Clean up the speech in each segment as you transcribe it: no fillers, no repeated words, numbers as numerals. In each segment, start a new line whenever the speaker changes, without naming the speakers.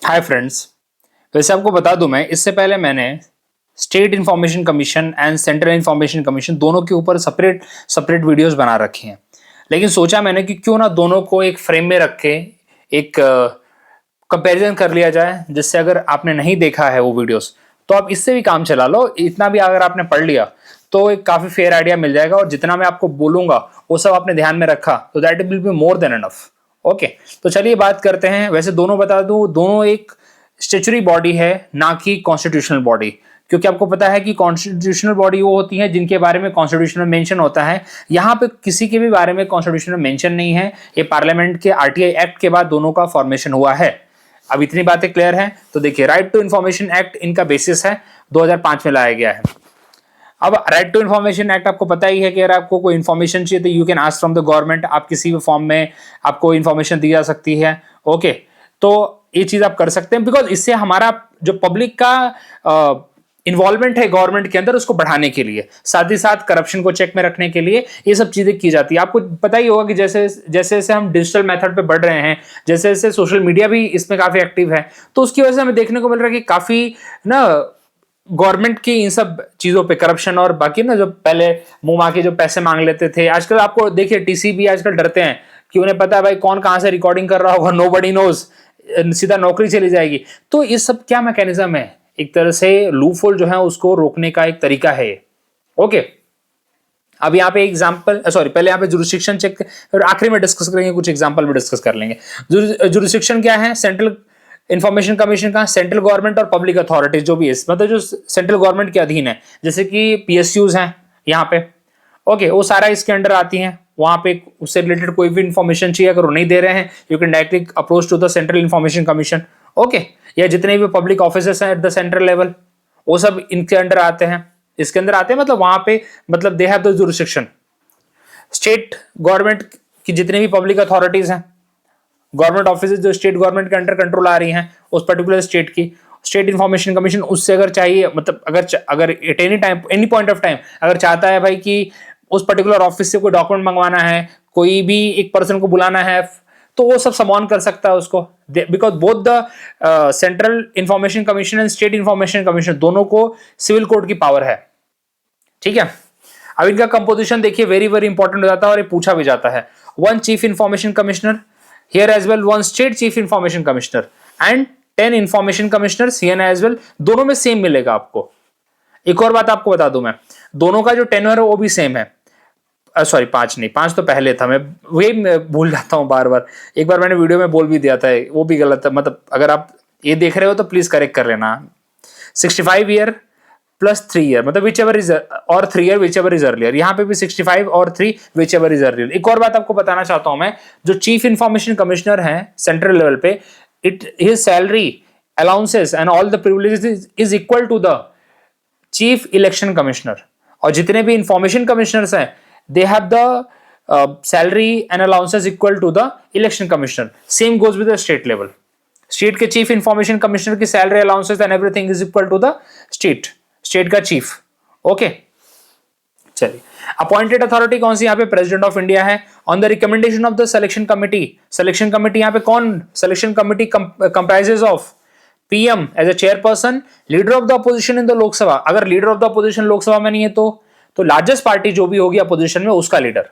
Hi friends. वैसे आपको बता दूं, मैं इससे पहले मैंने state information commission and central information commission दोनों के ऊपर सेपरेट सेपरेट वीडियोस बना रखे हैं। लेकिन सोचा मैंने कि क्यों ना दोनों को एक फ्रेम में रख के एक कंपैरिजन कर लिया जाए, जिससे अगर आपने नहीं देखा है वो वीडियोस तो आप इससे भी काम चला लो। इतना भी अगर आपने पढ़ लिया तो एक काफी फेयर आइडिया मिल जाएगा, और जितना मैं आपको बोलूंगा वो सब आपने ध्यान में रखा तो that will be more than enough. Okay, तो चलिए बात करते हैं। वैसे दोनों बता दूं, दोनों एक स्टेचुरी बॉडी है, ना कि कॉन्स्टिट्यूशनल बॉडी। क्योंकि आपको पता है कि कॉन्स्टिट्यूशनल बॉडी वो होती है जिनके बारे में कॉन्स्टिट्यूशन में मेंशन होता है। यहाँ पे किसी के भी बारे में कॉन्स्टिट्यूशन में मेंशन नहीं है। ये पार्लियामेंट के आरटीआई एक्ट के बाद दोनों का फॉर्मेशन हुआ है। अब इतनी बातें क्लियर हैं तो देखिए, राइट टू इन्फॉर्मेशन एक्ट इनका बेसिस है, 2005 में लाया गया है। अब राइट टू इन्फॉर्मेशन एक्ट आपको पता ही है कि अगर आपको कोई इन्फॉर्मेशन चाहिए तो you can ask from the government. आप किसी भी फॉर्म में आपको इन्फॉर्मेशन दी जा सकती है। ओके, तो ये चीज आप कर सकते हैं, बिकॉज इससे हमारा जो पब्लिक का इन्वॉल्वमेंट है गवर्नमेंट के अंदर उसको बढ़ाने के लिए, साथ ही साथ करप्शन को चेक में रखने के लिए ये सब चीजें की जाती है। आपको पता ही होगा कि जैसे जैसे जैसे हम डिजिटल मेथड पे बढ़ रहे हैं, जैसे जैसे सोशल मीडिया भी इसमें काफी एक्टिव है, तो उसकी वजह से हमें देखने को मिल रहा है कि काफी ना गवर्नमेंट की इन सब चीजों पे करप्शन, और बाकी ना जो पहले मुंह मांगे जो पैसे मांग लेते थे, आजकल आपको देखिए टीसी भी आजकल डरते हैं कि उन्हें पता है भाई कौन कहां से रिकॉर्डिंग कर रहा होगा, नोबडी नोज, सीधा नौकरी चली जाएगी। तो ये सब क्या मैकेनिज्म है, एक तरह से लूपहोल जो है उसको रोकने का एक तरीका है। ओके, अब यहाँ पे एग्जांपल, सॉरी पहले यहाँ पे जुरिस्डिक्शन चेक और आखिरी में डिस्कस करेंगे, कुछ एग्जांपल भी डिस्कस कर लेंगे। जुरिस्डिक्शन क्या है? सेंट्रल इंफॉर्मेशन कमीशन का सेंट्रल गवर्नमेंट और पब्लिक अथॉरिटीज जो भी है, मतलब जो सेंट्रल गवर्नमेंट के अधीन है, जैसे कि पीएसयूज हैं यहाँ पे। ओके, वो सारा इसके अंडर आती हैं। वहां पे उससे रिलेटेड कोई भी इंफॉर्मेशन चाहिए, अगर वो नहीं दे रहे हैं, you can directly approach to the central information commission. Okay, या जितने भी पब्लिक ऑफिसर्स हैं एट द सेंट्रल लेवल, वो सब इनके अंडर आते हैं, इसके अंदर आते हैं। मतलब वहां पे मतलब दे have the jurisdiction. State government की जितनी भी पब्लिक अथॉरिटीज हैं, गवर्नमेंट ऑफिस जो स्टेट गवर्नमेंट के अंडर कंट्रोल आ रही हैं उस पर्टिकुलर स्टेट की, स्टेट इंफॉर्मेशन कमीशन उससे अगर चाहिए, मतलब अगर at any time any point of time अगर चाहता है भाई कि उस पर्टिकुलर ऑफिस से कोई डॉक्यूमेंट मंगवाना है, कोई भी एक पर्सन को बुलाना है, तो वो सब समॉन कर सकता है उसको, because both the central information commission and state information commission दोनों को सिविल कोर्ट की पावर है। ठीक है, अब इनका कंपोजिशन देखिए वेरी वेरी इंपॉर्टेंट हो जाता है, और ये पूछा भी जाता है। One chief information commissioner here as well, one state chief information commissioner and 10 information commissioners here as well। दोनों में सेम मिलेगा आपको। एक और बात आपको बता दूं, मैं दोनों का जो टेन्योर है वो भी सेम है। सॉरी 5 नहीं, 5 तो पहले था, मैं वही भूल जाता हूं बार बार। एक बार मैंने वीडियो में बोल भी दिया था, वो भी गलत है। मतलब अगर आप ये देख रहे हो तो प्लीज करेक्ट कर लेना। 65 ईयर प्लस 3 ईयर, मतलब विच एवर इज, और 3 year which ever is earlier. यहाँ पे भी 65 और 3 विच एवर इज अर्लियर। एक और बात आपको बताना चाहता हूं मैं, जो चीफ इंफॉर्मेशन कमिश्नर है सेंट्रल लेवल पे, his salary, allowances and all the privileges is equal to the chief election commissioner. और जितने भी इंफॉर्मेशन कमिश्नर्स हैं, they have the salary and allowances equal to the election commissioner. Same goes with the state level. State के chief information commissioner की salary, allowances and everything is equal to the state का chief. Okay, चलिए appointed authority कौन सी? यहाँ पे president of India है, on the recommendation of the selection committee. Selection committee यहाँ पे कौन? Selection committee comprises of PM as a chairperson, leader of the opposition in the Lok Sabha. अगर leader of the opposition Lok Sabha में नहीं है तो लार्जेस्ट पार्टी जो भी होगी अपोजिशन में उसका लीडर।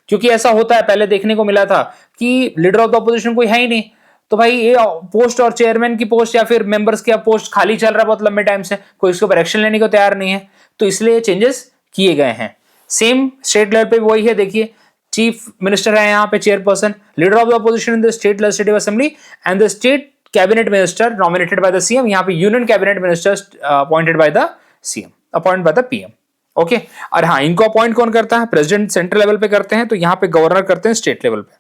क्योंकि ऐसा होता है, पहले देखने को मिला था कि लीडर ऑफ द अपोजिशन कोई है ही नहीं, तो भाई ये पोस्ट और चेयरमैन की पोस्ट या फिर मेंबर्स की पोस्ट खाली चल रहा है बहुत लंबे टाइम से, कोई इसके ऊपर एक्शन लेने को तैयार नहीं है, तो इसलिए चेंजेस किए गए हैं। सेम स्टेट लेवल पे वही है। देखिए, चीफ मिनिस्टर है यहाँ पे chairperson, leader of the opposition in the state legislative assembly and the state cabinet minister nominated by the CM. यहाँ पे union cabinet minister appointed by the CM, appoint by the PM. Okay, और हाँ, इनको appoint कौन करता है? President central level पे करते हैं, तो यहाँ पे गवर्नर करते हैं स्टेट लेवल पे।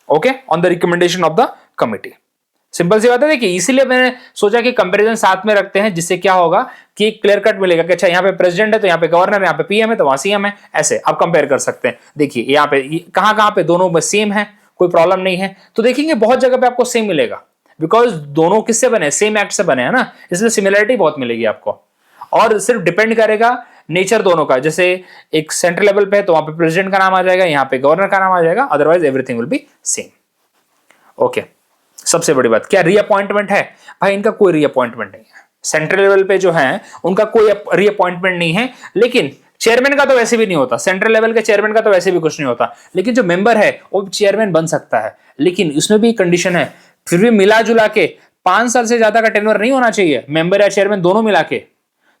Okay, on the recommendation of the committee. Simple सी बात है। देखिए, इसीलिए मैंने सोचा कि कंपैरिजन साथ में रखते हैं, जिससे क्या होगा कि क्लियर कट मिलेगा कि अच्छा यहाँ पे प्रेसिडेंट है तो यहाँ पे गवर्नर है, यहाँ पे पीएम है तो वहां सीएम है, ऐसे आप कंपेयर कर सकते हैं। देखिए यहाँ पे कहां पे दोनों में सेम है, कोई प्रॉब्लम नहीं है। तो देखेंगे बहुत जगह पे आपको सेम मिलेगा, बिकॉज दोनों किससे बने? सेम एक्ट से बने हैं ना, इसलिए सिमिलरिटी बहुत मिलेगी आपको। और सिर्फ डिपेंड करेगा नेचर दोनों का, जैसे एक सेंट्रल लेवल पे है तो वहां पे प्रेसिडेंट का नाम आ जाएगा, यहाँ पे गवर्नर का नाम आ जाएगा, otherwise everything will be same. Okay, सबसे बड़ी बात क्या रीअपॉइंटमेंट है? भाई इनका कोई रीअपॉइंटमेंट नहीं है, सेंट्रल लेवल पे जो है उनका कोई रीअपॉइंटमेंट नहीं है। लेकिन चेयरमैन का तो वैसे भी नहीं होता, सेंट्रल लेवल के चेयरमैन का तो वैसे भी कुछ नहीं होता, लेकिन जो मेंबर है वो चेयरमैन बन सकता है। लेकिन इसमें भी कंडीशन है, फिर भी मिला जुला के 5 साल से ज्यादा का टेन्योर नहीं होना चाहिए, मेंबर या चेयरमैन दोनों मिला के।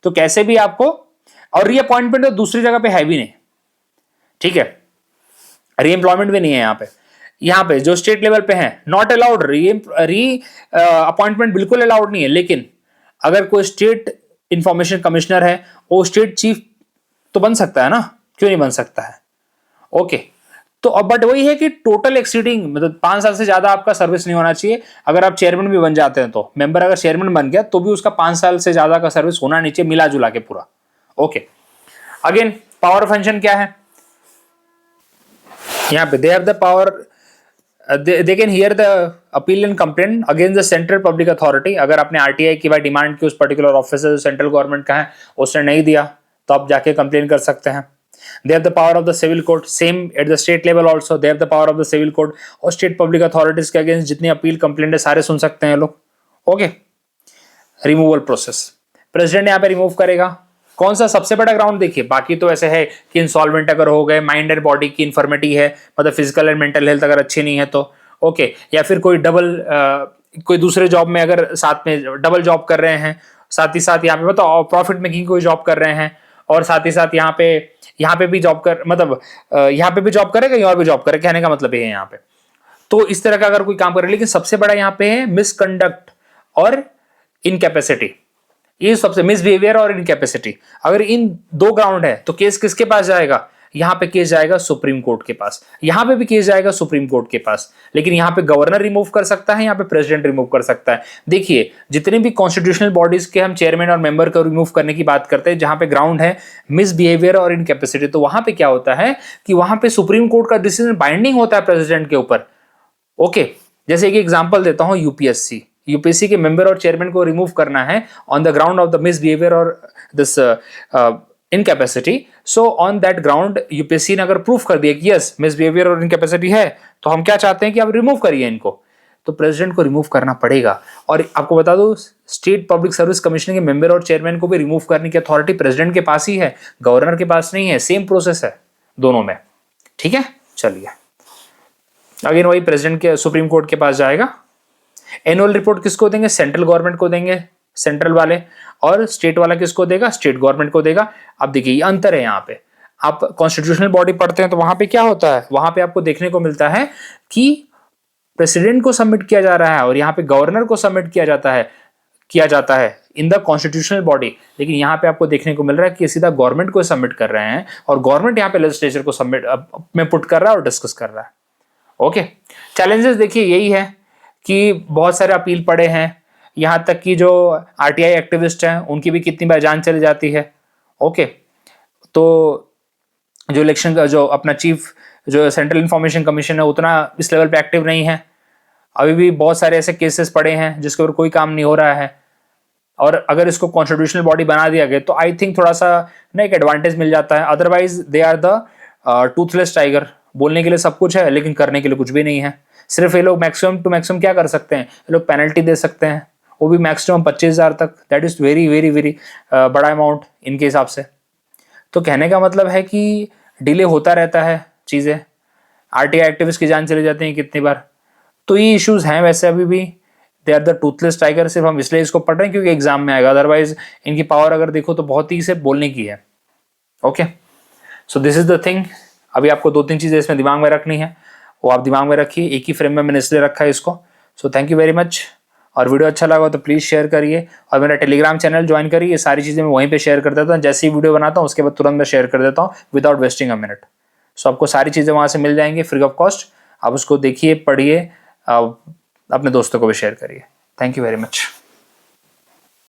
तो कैसे भी आपको, और रीअपॉइंटमेंट तो दूसरी जगह पे है भी नहीं, ठीक है, रीएम्प्लॉयमेंट भी नहीं है यहाँ पे जो स्टेट लेवल पे है, नॉट अलाउड, री अपॉइंटमेंट बिल्कुल अलाउड नहीं है। लेकिन अगर कोई स्टेट इंफॉर्मेशन कमिश्नर है वो स्टेट चीफ तो बन सकता है ना, क्यों नहीं बन सकता है? ओके, तो अब बट वही है कि टोटल एक्सीडिंग, मतलब 5 साल से ज्यादा आपका सर्विस नहीं होना चाहिए। अगर आप चेयरमैन भी बन जाते हैं तो, मेंबर अगर चेयरमैन बन गया तो भी उसका 5 साल से ज्यादा का सर्विस होना नहीं चाहिए, मिला जुला के पूरा। Okay, again power of function क्या है यहाँ पे? दे have the power, they can hear the appeal and complaint against the central public authority। अगर आपने आरटीआई की भाई डिमांड की उस पर्टिकुलर ऑफिसर सेंट्रल गवर्नमेंट का है उसने नहीं दिया तो आप जाके कंप्लेन कर सकते हैं। They have the power of the civil court, same at the state level also they have the power of the civil court, और स्टेट पब्लिक अथॉरिटीज के अगेंस्ट जितनी अपील कंप्लेंट है सारे सुन सकते हैं लोग। ओके, रिमूवल प्रोसेस प्रेसिडेंट यहाँ पे रिमूव करेगा। कौन सा सबसे बड़ा ग्राउंड देखिए, बाकी तो ऐसे है कि इंसॉल्वेंट अगर हो गए, माइंड एंड बॉडी की इन्फर्मिटी है, मतलब फिजिकल एंड मेंटल हेल्थ अगर अच्छी नहीं है तो ओके, या फिर कोई कोई दूसरे जॉब में अगर साथ में डबल जॉब कर रहे हैं, साथ ही साथ यहाँ पे मतलब प्रॉफिट मेकिंग कोई जॉब कर रहे हैं, और साथ ही साथ यहाँ पे भी जॉब कर, मतलब यहाँ पे भी जॉब करे, कहीं और भी जॉब करे, कहने का मतलब ये है यहाँ पे। तो इस तरह का अगर कोई काम करे, लेकिन सबसे बड़ा यहाँ पे है मिसकंडक्ट और इनकैपेसिटी, ये सबसे, मिसबिहेवियर और इनकैपेसिटी। अगर इन दो ग्राउंड है तो केस किसके पास जाएगा? यहाँ पे केस जाएगा सुप्रीम कोर्ट के पास, यहाँ पे भी केस जाएगा सुप्रीम कोर्ट के पास। लेकिन यहाँ पे गवर्नर रिमूव कर सकता है, यहाँ पे प्रेसिडेंट रिमूव कर सकता है। देखिए जितने भी कॉन्स्टिट्यूशनल बॉडीज के हम चेयरमैन और मेंबर को रिमूव करने की बात करते हैं, जहां पे ग्राउंड है मिसबिहेवियर और इनकैपेसिटी, तो वहां पे क्या होता है कि वहां पे सुप्रीम कोर्ट का डिसीजन बाइंडिंग होता है प्रेसिडेंट के ऊपर। ओके, जैसे एक एग्जांपल देता हूं, यूपीएससी के मेंबर और चेयरमैन को रिमूव करना है on the ground of the misbehaviour और this incapacity. So on that ground UPSC ने अगर प्रूफ कर दिया कि यस मिसबिहेवियर और इनकैपेसिटी है, तो हम क्या चाहते हैं कि आप रिमूव करिए इनको, तो प्रेसिडेंट को रिमूव करना पड़ेगा। और आपको बता दो, स्टेट पब्लिक सर्विस कमीशन के मेंबर और चेयरमैन को भी रिमूव करने की अथॉरिटी प्रेसिडेंट के पास ही है, गवर्नर के पास नहीं है। सेम प्रोसेस है दोनों में, ठीक है। चलिए अगेन वही प्रेसिडेंट के सुप्रीम कोर्ट के पास जाएगा। एनुअल रिपोर्ट किसको देंगे? सेंट्रल गवर्नमेंट को देंगे, सेंट्रल वाले, और स्टेट वाला किसको देगा? स्टेट गवर्नमेंट को देगा। अब देखिए ये अंतर है, यहाँ पे आप कॉन्स्टिट्यूशनल बॉडी पढ़ते हैं तो वहां पे क्या होता है, वहां पे आपको देखने को मिलता है कि प्रेसिडेंट को सबमिट किया जा रहा है और यहाँ पे गवर्नर को सबमिट किया जाता है इन द कॉन्स्टिट्यूशनल बॉडी। लेकिन यहाँ पे आपको देखने को मिल रहा है कि सीधा गवर्नमेंट को सबमिट कर रहे हैं और गवर्नमेंट यहाँ पे लेजिस्लेचर को सबमिट में पुट कर रहा है और डिस्कस कर रहा है। ओके, चैलेंजेस देखिए यही है कि बहुत सारे अपील पड़े हैं, यहाँ तक कि जो आरटीआई एक्टिविस्ट हैं उनकी भी कितनी बार जान चली जाती है। ओके, तो जो इलेक्शन का जो अपना चीफ जो सेंट्रल इंफॉर्मेशन कमीशन है उतना इस लेवल पे एक्टिव नहीं है। अभी भी बहुत सारे ऐसे केसेस पड़े हैं जिसके ऊपर कोई काम नहीं हो रहा है, और अगर इसको कॉन्स्टिट्यूशनल बॉडी बना दिया गया तो आई थिंक थोड़ा सा ना एक एडवांटेज मिल जाता है। Otherwise they are the toothless tiger, बोलने के लिए सब कुछ है लेकिन करने के लिए कुछ भी नहीं है। सिर्फ ये लोग मैक्सिमम टू मैक्सिमम क्या कर सकते हैं, ये लोग पेनल्टी दे सकते हैं, वो भी मैक्सिमम 25,000 तक। That is very very very बड़ा अमाउंट इनके हिसाब से। तो कहने का मतलब है कि डिले होता रहता है चीज़ें, आरटीआई एक्टिविस्ट की जान चली जाती है कितनी बार। तो ये इश्यूज हैं वैसे अभी भी, they are the toothless tiger. सिर्फ हम इसलिए इसको पढ़ रहे हैं क्योंकि एग्जाम में आएगा, अदरवाइज इनकी पावर अगर देखो तो बहुत ही सिर्फ बोलने की है। Okay, so this is the thing. अभी आपको 2-3 चीज़ें इसमें दिमाग में रखनी है, वो आप दिमाग में रखिए। एक ही फ्रेम में मैंने इसलिए रखा है इसको। So thank you very much. और वीडियो अच्छा लगा तो प्लीज़ शेयर करिए और मेरा टेलीग्राम चैनल ज्वाइन करिए। ये सारी चीज़ें मैं वहीं पे शेयर कर देता हूँ, जैसे ही वीडियो बनाता हूँ उसके बाद तुरंत मैं शेयर कर देता हूँ विदाउट वेस्टिंग अ मिनट। सो आपको सारी चीज़ें वहाँ से मिल जाएंगी फ्री ऑफ कॉस्ट। आप उसको देखिए, पढ़िए, अपने दोस्तों को भी शेयर करिए। Thank you very much.